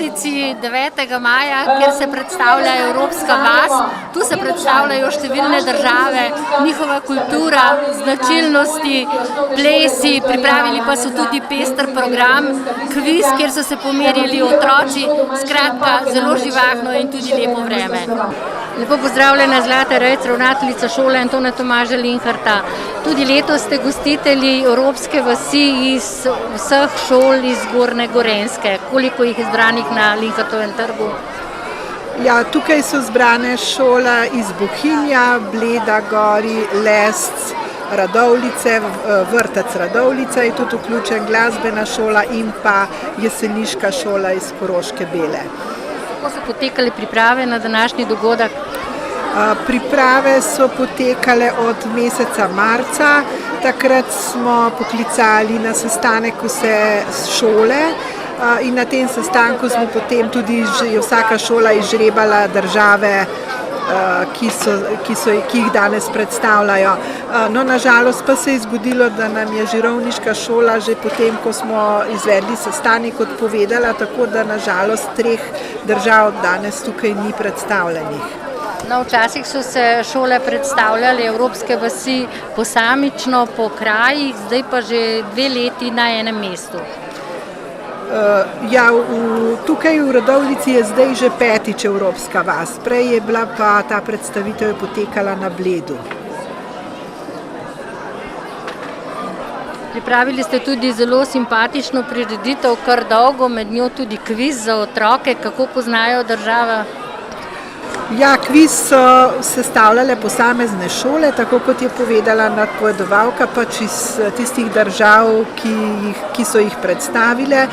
Radovljici 9. maja, kjer se predstavlja Evropska vas. Tu se predstavljajo številne države, njihova kultura, značilnosti, plesi, pripravili pa so tudi pester program, kviz, kjer so se pomerili otroci, skratka zelo živahno in tudi lepo vreme. Lepo pozdravljena Zlata Rejc, ravnateljica šole Antona Tomaža Linharta. Tudi letos ste gostitelji Evropske vasi iz vseh šol iz Zgornje Gorenjske. Koliko jih je zbranih na Linhartovem trgu? Ja, tukaj so zbrane šola iz Bohinja, Bleda, Gori, Lesc, Radovljice, vrtec Radovljica je tudi vključen, glasbena šola in pa jeseniška šola iz Koroške Bele. Kako so potekale priprave na današnji dogodek? Priprave so potekale od meseca marca. Takrat smo poklicali na sestanek vse šole in na tem sestanku smo potem tudi vsaka šola izžrebala države, ki jih danes predstavljajo. No, nažalost pa se je zgodilo, da nam je Žirovniška šola že potem, ko smo izvedli sestanek, odpovedala, tako da nažalost 3 držav danes tukaj ni predstavljenih. No, včasih so se šole predstavljale Evropske vasi posamično po krajih, zdaj pa že 2 leti na enem mestu. Ja, tukaj v Radovljici je zdaj že 5. Evropska vas, prej je bila pa ta predstavitev potekala na Bledu. Pripravili ste tudi zelo simpatično prireditev, kar dolgo, med njo tudi kviz za otroke, kako poznajo državo. Ja, kviz so sestavljale posamezne šole, tako kot je povedala napovedovalka, pač iz tistih držav, ki so jih predstavile.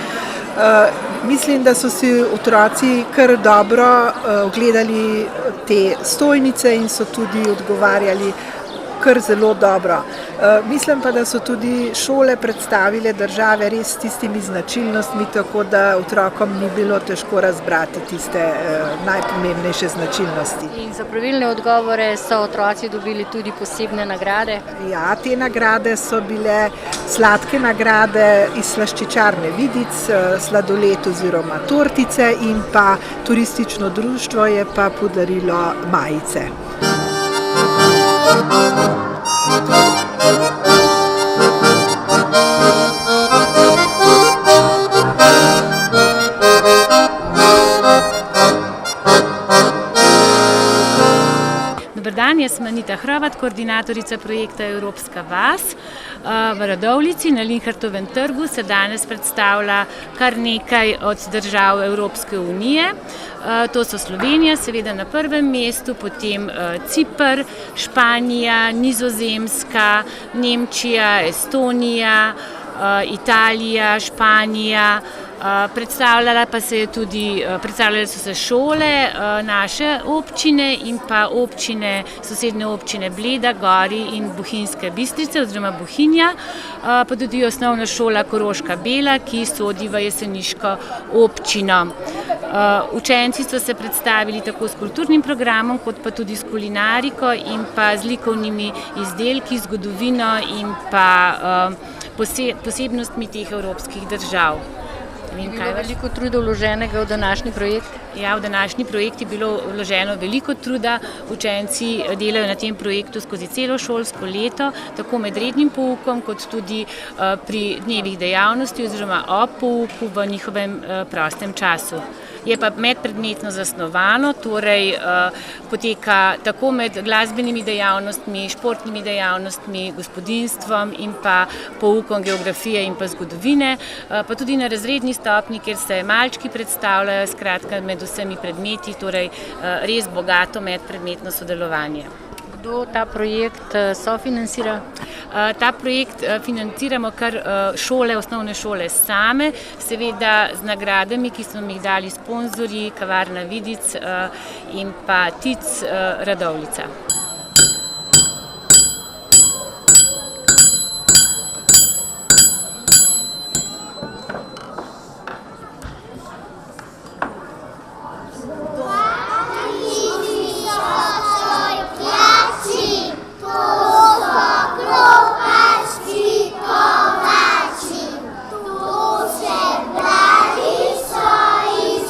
Mislim, da so si otroci kar dobro ogledali te stojnice in so tudi odgovarjali kar zelo dobro. Mislim pa, da so tudi šole predstavile države res s tistimi značilnostmi, tako da otrokom ni bilo težko razbrati tiste najpomembnejše značilnosti. In za pravilne odgovore so otroci dobili tudi posebne nagrade? Ja, te nagrade so bile sladke nagrade iz slaščičarne Vidic, sladoled oziroma tortice in pa turistično društvo je pa podarilo majice. Dobar dan, jaz sem Anita Hrovat, koordinatorica projekta Evropska vas. V Radovljici na Linhartovem trgu se danes predstavlja kar nekaj od držav Evropske unije. To so Slovenija, seveda na prvem mestu, potem Ciper, Španija, Nizozemska, Nemčija, Estonija, Italija, Španija. Predstavljale so se šole naše občine in pa sosednje občine Bleda, Gori in Bohinjske Bistrice oziroma Bohinja, pa tudi osnovna šola Koroška Bela, ki sodi v jeseniško občino. Učenci so se predstavili tako s kulturnim programom, kot pa tudi s kulinariko in pa z likovnimi izdelki, zgodovino in pa posebnostmi teh evropskih držav. Je bilo veliko truda vloženega v današnji projekt? Ja, v današnji projekt je bilo vloženo veliko truda. Učenci delajo na tem projektu skozi celo šolsko leto, tako med rednim poukom, kot tudi pri dnevih dejavnosti oziroma ob pouku v njihovem prostem času. Je pa medpredmetno zasnovano, torej poteka tako med glasbenimi dejavnostmi, športnimi dejavnostmi, gospodinjstvom in pa poukom geografije in pa zgodovine, pa tudi na razredni stopnji, kjer se malčki predstavljajo, skratka med vsemi predmeti, torej res bogato medpredmetno sodelovanje. Kdo ta projekt sofinancira? Ta projekt financiramo kar osnovne šole same, seveda z nagradami, ki so jih dali sponzorji, kavarna Vidic in pa TIC Radovljica. Tu se brali so iz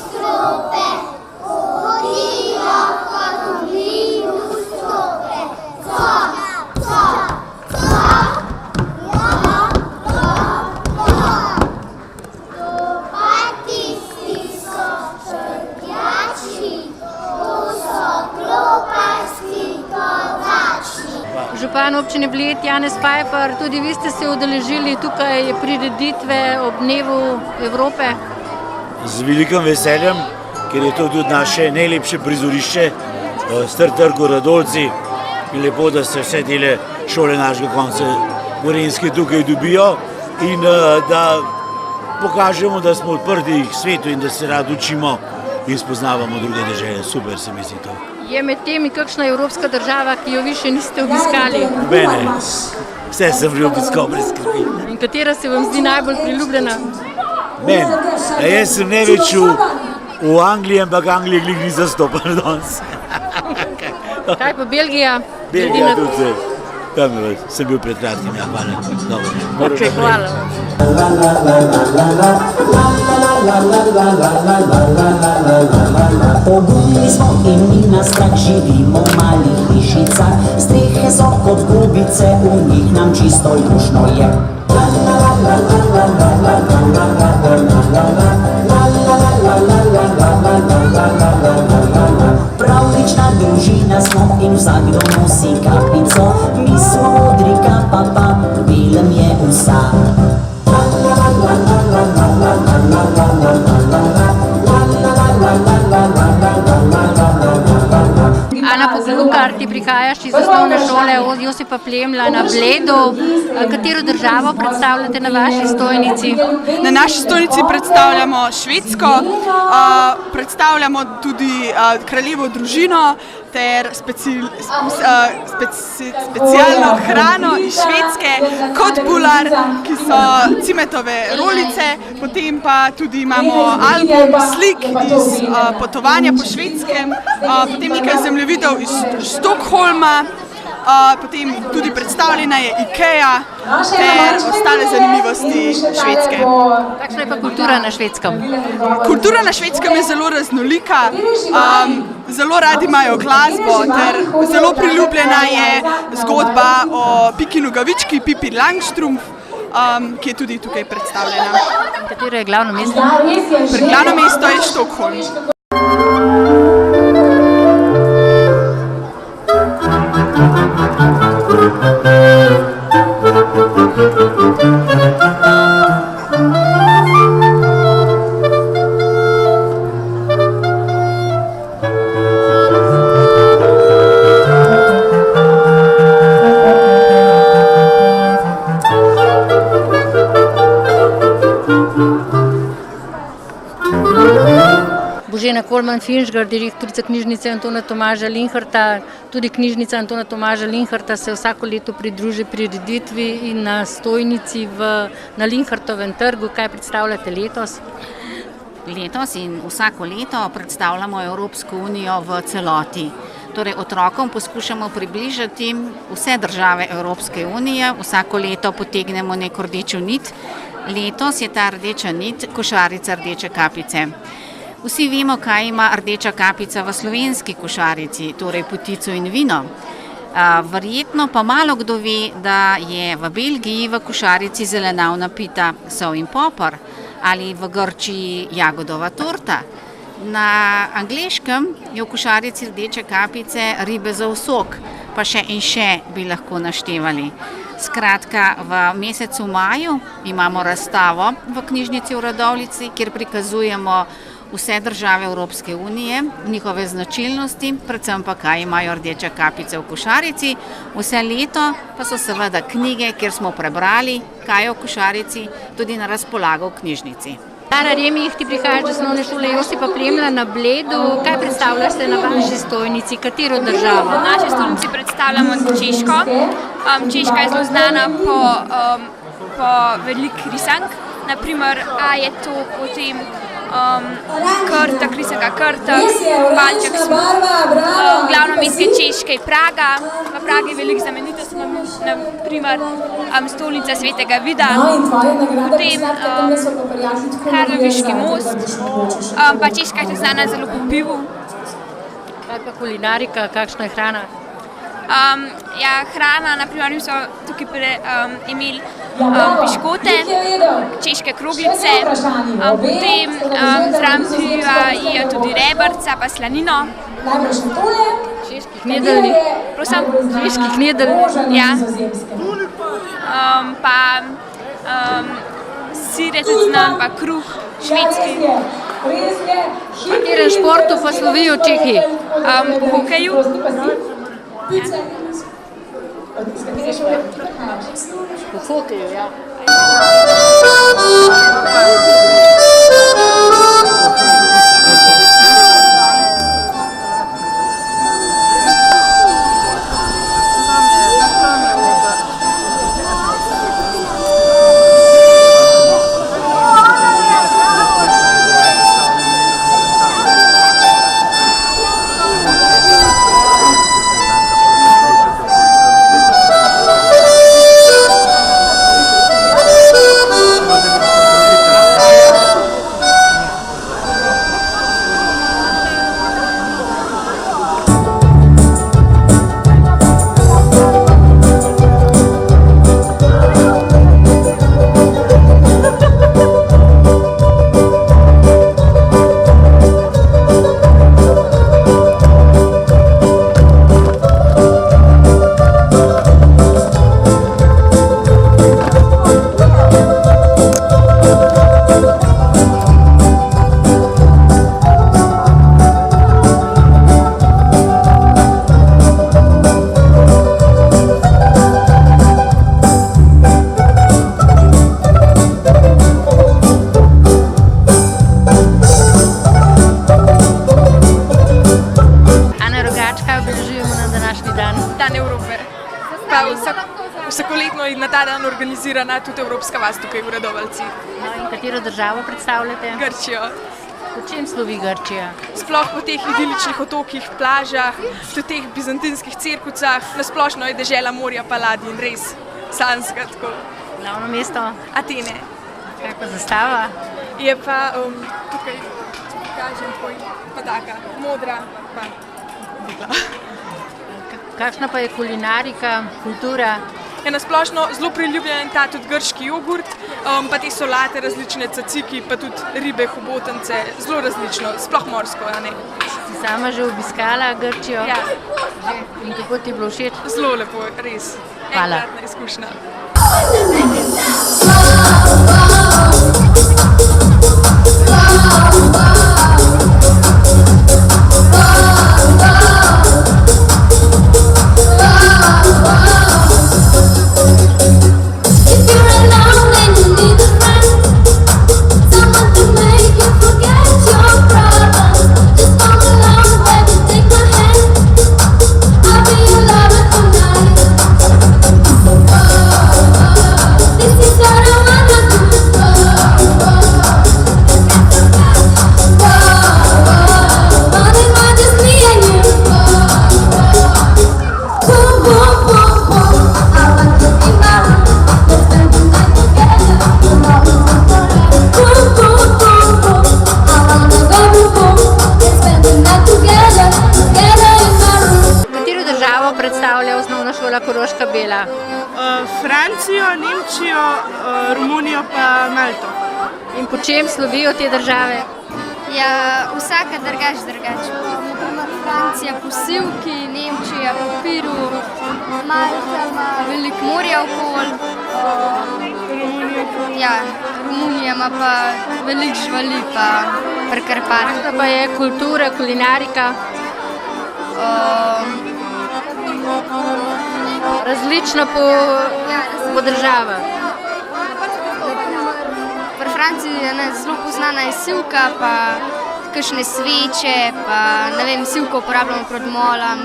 župan občine Bled, Janez Pfeiffer, tudi vi ste se udeležili tukaj prireditve ob dnevu Evrope. Z velikim veseljem, ker je to tudi naše najlepše prizorišče, Star trg v Radovljici, in lepo, da se vse dele šole našega konca Gorenjske tukaj dobijo in da pokažemo, da smo odprti k svetu in da se rad učimo in spoznavamo druge države. Super se mi zdi to. Je med temi kakšna evropska država, ki jo vi še niste obiskali? Bene, vse sem že obiskal brez skrbi. In katera se vam zdi najbolj priljubljena? Jaz sem največ v Angliji, ampak Anglija glih ni zastopana danes. Kaj pa Belgija? Belgija tudi. Tam sem bil pred kratkim, ja, hvala. Okay, hvala. Pogumni smo in mi na strah živimo v malih hišicah, strehe so kot gubice, v njih nam čisto lušno je. Pravlična družina smo in vsakdo nosi kapico, mi smo modri kapapa, belem je vsak. Ana Poklukar, ti prihajaš iz osnovne šole od Josipa Plemlja na Bledu. Katero državo predstavljate na vaši stojnici? Na naši stojnici predstavljamo Švedsko, predstavljamo tudi kraljevo družino ter specialno hrano iz Švedske, kotbular, ki so cimetove rolice, potem pa tudi imamo album slik iz potovanja po Švedskem, potem nekaj zemljevidov iz Stockholma, potem tudi predstavljena je Ikea ter ostale zanimivosti Švedske. Kakšna je pa kultura na Švedskem? Kultura na Švedskem je zelo raznolika, zelo radi imajo glasbo ter zelo priljubljena je zgodba o Piki Nogavički, Pippi Langstrumpf, ki je tudi tukaj predstavljena. Katero je glavno mesto? Glavno mesto je Stockholm. Božena Kolman-Finžgar, direktorica knjižnice Antona Tomaža Linharta. Tudi knjižnica Antona Tomaža Linharta se vsako leto pridruži prireditvi in na stojnici na Linhartovem trgu. Kaj predstavljate letos? Letos in vsako leto predstavljamo Evropsko unijo v celoti. Torej, otrokom poskušamo približati vse države Evropske unije, vsako leto potegnemo neko rdečo nit. Letos je ta rdeča nit košarica Rdeče kapice. Vsi vemo, kaj ima rdeča kapica v slovenski košarici, torej potico in vino. Verjetno pa malo kdo ve, da je v Belgiji v košarici zelenavna pita sol in popar ali v Grčiji jagodova torta. Na angleškem je v košarici Rdeče kapice ribezov sok, pa še in še bi lahko naštevali. Skratka, v mesecu maju imamo razstavo v knjižnici v Radovljici, kjer prikazujemo vse države Evropske unije, njihove značilnosti, predvsem pa kaj imajo rdeče kapice v košarici. Vse leto pa so seveda knjige, kjer smo prebrali, kaj je v košarici, tudi na razpolago v knjižnici. Lara Remih, ti prihajaš iz osnovne šole Josipa Plemlja na Bledu. Kaj predstavljaš na vaši stojnici? Katero državo? Na naši stojnici predstavljamo Češko. Češka je zelo znana po velikih risank. Naprimer, je to potem Krtak, risanka Krtak, Valček Smok. Glavno mesto Češke je Praga. V Pragi je veliko znamenitosti, naprimer stolnica Svetega Vida, potem Karloviški most, pa Češka je znana zelo po pivu. Kaj pa kulinarika, kakšna je hrana? Hrana, naprimer, mi smo tukaj imeli piškote, češke kroglice, potem zraven piva je tudi rebrca pa slanino. Knedeljni. Prosim? Češki knedeljni. Ja. Pa sir je tudi znan, pa kruh, švedski. V katerem športu pa slovijo Čehi? Po hokeju. Po hokeju, ja. Dan Evrope. Pa vsakoletno in na ta dan organizirana tudi Evropska vas tukaj v Radovljici. No, in katero državo predstavljate? Grčijo. Po čem slovi Grčija? Sploh po teh idiličnih otokih, plažah, tudi teh bizantinskih cerkvicah, nasplošno je dežela morja pa ladij in res sanjska tako. Glavno mesto? Atene. Kaj pa zastava? Je pa tukaj, če pokažem, pa taka, modra, pa bila. Kakšna pa je kulinarika, kultura? Je nasplošno zelo priljubljen ta tudi grški jogurt, pa te solate, različne caciki, pa tudi ribe, hobotence, zelo različno, sploh morsko, a ne. Si sama že obiskala Grčijo? Ja. In kako ti je bilo všeč? Zelo lepo, res. Hvala. Enkratna izkušnja. Predstavlja osnovna šola Koroška Bela? Francijo, Nemčijo, Romunijo pa Malto. In po čem slovijo te države? Ja, vsaka drugače. Francija po sivki, Nemčija po piru, Malta ima veliko morja okoli. Romunija ima pa veliko živali pa Prekarpatje. Kakšna pa je kultura, kulinarika? Različno po državah. V Franciji je zelo poznana je sivka, pa kakšne sveče, pa ne vem, sivko uporabljamo proti molam.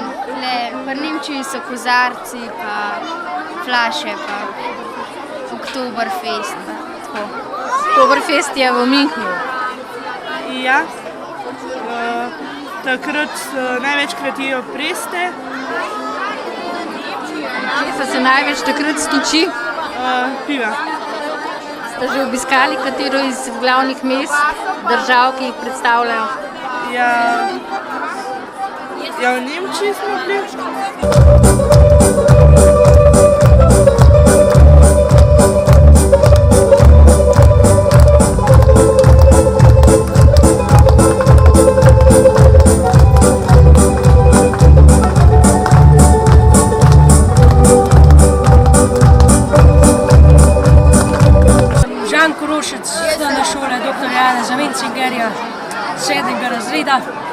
V Nemčiji so kozarci, pa flaše, pa Oktoberfest. Oktoberfest je v Münchnu. Ja, takrat največkrat jejo preste. Kje se največ takrat stoči? Piva. Ste že obiskali katero iz glavnih mest, držav, ki jih predstavljajo? Ja, v Nemčiji smo bili.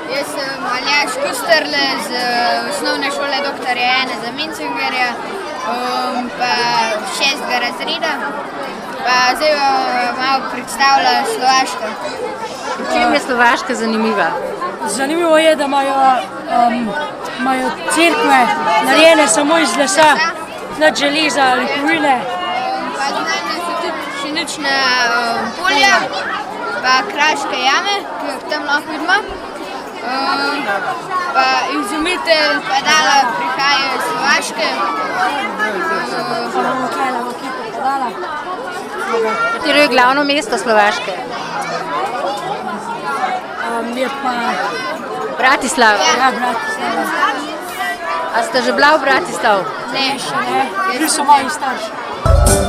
Jaz sem Aljaž Kusterle z osnovne šole dr. Janeza Mencingerja, pa 6. razreda. Pa zdaj malo predstavlja Slovaško. Čem je Slovaška zanimiva? Zanimivo je, da imajo cerkve narejene samo iz lesa, nad železa ali kovine. Pa znane so tudi pšenična polja, pa kraške jame, ki jih tam lahko vidimo. Pa izumitelj pedala prihajajo iz Slovaške. Katero je glavno mesto Slovaške? Je pa Bratislava. ja, Bratislava. A ste že bila v Bratislavu? Ne, še ne. Bili so moji starši.